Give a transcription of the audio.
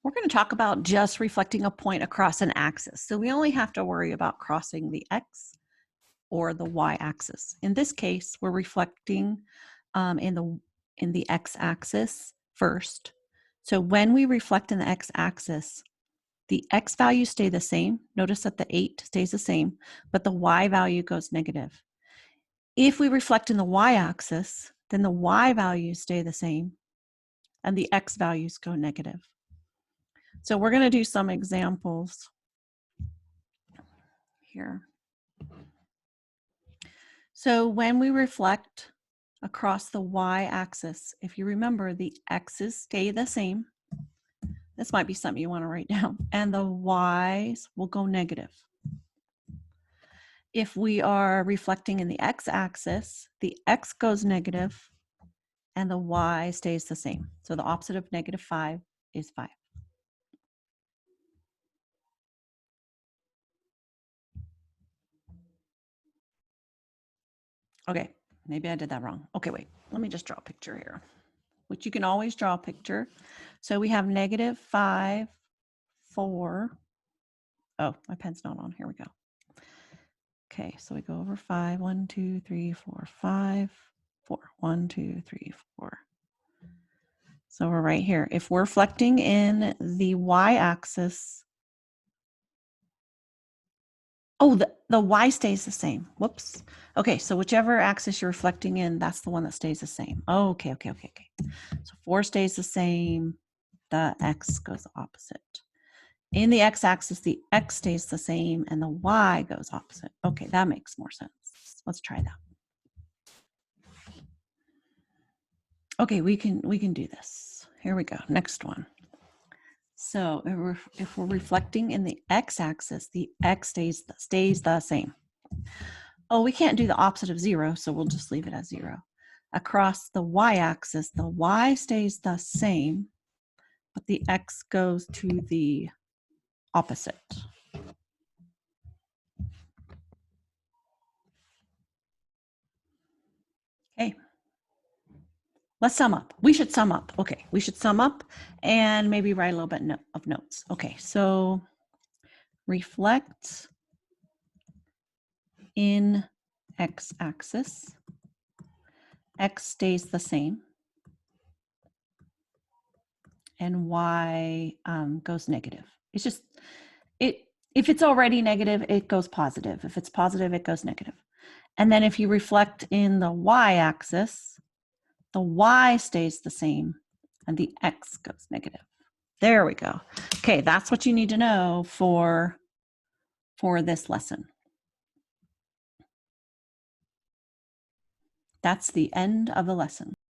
We're going to talk about just reflecting a point across an axis. So we only have to worry about crossing the x or the y-axis. In this case, we're reflecting in the x-axis first. So when we reflect in the x-axis, the x values stay the same. Notice that the 8 stays the same, but the y value goes negative. If we reflect in the y-axis, then the y values stay the same, and the x values go negative. So we're going to do some examples here. So when we reflect across the y-axis, if you remember, the x's stay the same. This might be something you want to write down. And the y's will go negative. If we are reflecting in the x-axis, the x goes negative and the y stays the same. So the opposite of -5 is 5. Okay, maybe I did that wrong. Okay, wait, let me just draw a picture here, which you can always draw a picture. So we have -5, 4. Oh, my pen's not on. Here we go. Okay, so we go over 5. 1, 2, 3, 4, 5, 4. 1, 2, 3, 4. So we're right here. If we're reflecting in the y-axis, oh, the y stays the same. Whoops. Okay, so whichever axis you're reflecting in, that's the one that stays the same. Oh, okay. So 4 stays the same. The x goes the opposite. In the x-axis, the x stays the same and the y goes opposite. Okay, that makes more sense. Let's try that. Okay, we can do this. Here we go. Next one. So if we're reflecting in the x-axis, the x stays the same. Oh, we can't do the opposite of 0, so we'll just leave it as 0. Across the y-axis, the y stays the same, but the x goes to the opposite. Okay. Let's sum up. We should sum up. Okay, we should sum up and maybe write a little bit of notes. Okay, so reflect in x-axis. X stays the same. And y goes negative. It's just, if it's already negative, it goes positive. If it's positive, it goes negative. And then if you reflect in the y-axis, the y stays the same and the x goes negative. There we go. Okay, that's what you need to know for this lesson. That's the end of the lesson.